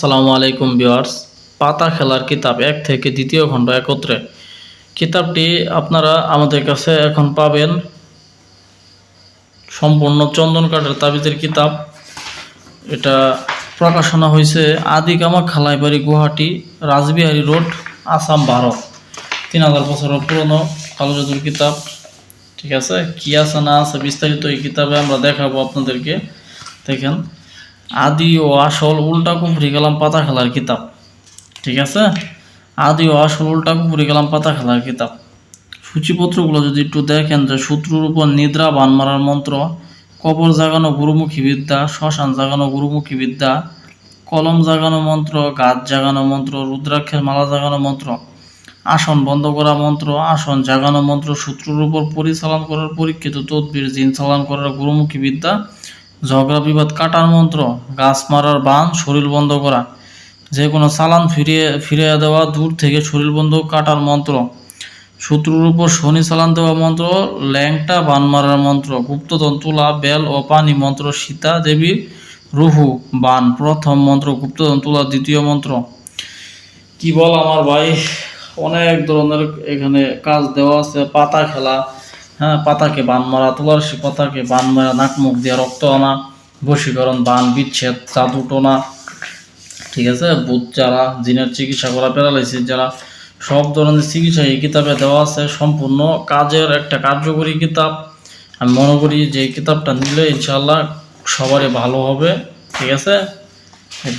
আসসালামু আলাইকুম ভিউয়ার্স। পাতা খেলার কিতাব 1 থেকে 2য় খণ্ড একত্রে কিতাবটি আপনারা আমাদের কাছে এখন পাবেন। সম্পূর্ণ চন্দন কাঠের তাবিজের কিতাব। এটা প্রকাশনা হয়েছে আদিকামা খালাইবাড়ি, গুয়াহাটি, রাসবিহারী রোড, আসাম, ভারত। 3000 বছরের পুরনো কালো জাদুর কিতাব। ঠিক আছে, কি আছে না আছে বিস্তারিত এই কিতাবে আমরা দেখাবো আপনাদেরকে। দেখেন, আদি ও আসল উল্টা কুফরি কালাম পাতা খেলার কিতাব। ঠিক আছে, আদি ও আসল উল্টা কুফরি কালাম পাতা খেলার কিতাব। সূচিপত্রগুলো যদি একটু দেখেন, যে শত্রুর উপর নিদ্রা বান মারার মন্ত্র, কবর জাগানো গুরুমুখী বিদ্যা, শ্মশান জাগানো গুরুমুখী বিদ্যা, কলম জাগানো মন্ত্র, গাছ জাগানো মন্ত্র, রুদ্রাক্ষের মালা জাগানো মন্ত্র, আসন বন্ধ করা মন্ত্র, আসন জাগানো মন্ত্র, শত্রুর উপর পরিচালন করার পরীক্ষিত তদবির, জিন চালান করার গুরুমুখী বিদ্যা, ঝগড়া বিবাদ কাটার মন্ত্র, গাছ মারার বান, শরীর বন্ধ করা, যে কোনো চালান ফিরিয়ে দেওয়া, দূর থেকে শরীর বন্ধ কাটার মন্ত্র, শত্রুর উপর শনি চালান দেওয়া মন্ত্র, ল্যাংটা বান মারার মন্ত্র, গুপ্তধন তুলা, বেল ও পানি মন্ত্র, সীতা দেবী রুহু বান প্রথম মন্ত্র, গুপ্তধন তুলা দ্বিতীয় মন্ত্র। কি বল আমার ভাই, অনেক ধরনের এখানে কাজ দেওয়া আছে। পাতা খেলা, হ্যাঁ, পাতাকে বান মারা, তুলারসি পাতাকে বান মারা, নাক মুখ দিয়ে রক্ত আনা, বশীকরণ, বান বিচ্ছেদ, জাদু টোনা, ঠিক আছে, ভূত যারা, জিনের চিকিৎসা করা, প্যারালাইসিস যারা, সব ধরনের চিকিৎসা এই কিতাবে দেওয়া আছে। সম্পূর্ণ কাজের একটা কার্যকরী কিতাব। আমি মনে করি যে এই কিতাবটা নিলে ইনশাল্লাহ সবারই ভালো হবে। ঠিক আছে,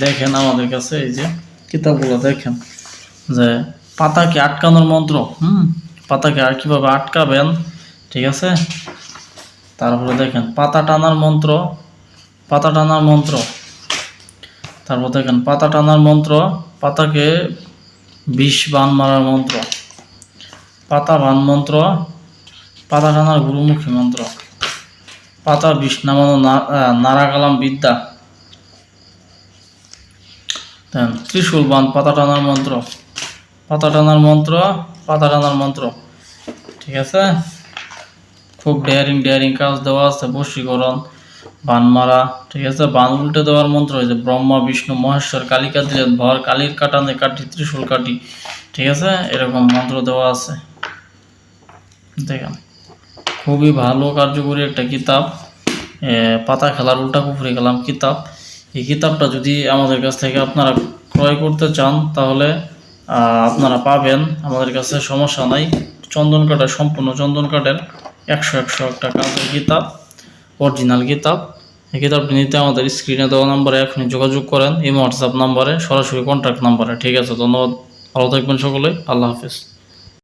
দেখেন আমাদের কাছে এই যে কিতাবগুলো দেখেন, যে পাতাকে আটকানোর মন্ত্র, পাতাকে আর কীভাবে আটকাবেন। ঠিক আছে, তারপরে দেখেন পাতা টানার মন্ত্র, পাতা টানার মন্ত্র, তারপর দেখেন পাতা টানার মন্ত্র, পাতাকে বিষ বান মারার মন্ত্র, পাতা বান মন্ত্র, পাতা টানার গুরুমুখী মন্ত্র, পাতা বিষ নামানো নারাকালাম বিদ্যা, দেন ত্রিশূল বান পাতা টানার মন্ত্র, পাতা টানার মন্ত্র, পাতা টানার মন্ত্র। ঠিক আছে, খুব ডেয়ারিং কাজ দেওয়া আছে। বশীকরণ, বান মারা, ঠিক আছে, বান উল্টে দেওয়ার মন্ত্র হয়েছে ব্রহ্মা বিষ্ণু মহেশ্বর, কালিকা দিলেন ভর, কালির কাটানে কাটি, ত্রিশূল কাটি। ঠিক আছে, এরকম মন্ত্র দেওয়া আছে। দেখেন, খুবই ভালো কার্যকরী একটা কিতাব, পাতা খেলার উল্টা কুফরি কালাম কিতাব। এই কিতাবটা যদি আমাদের কাছ থেকে আপনারা ক্রয় করতে চান, তাহলে আপনারা পাবেন আমাদের কাছে, সমস্যা নাই। চন্দন কাঠের, সম্পূর্ণ চন্দন কাঠের 100 একটা কাজের কিতাব, অরিজিনাল কিতাব। এই কিতাবটি নিতে আমাদের স্ক্রিনে দেওয়া নাম্বারে এখনই যোগাযোগ করেন, এই হোয়াটসঅ্যাপ নাম্বারে, সরাসরি কন্ট্যাক্ট নাম্বারে। ঠিক আছে, ধন্যবাদ, ভালো থাকবেন সকলে, আল্লাহ হাফেজ।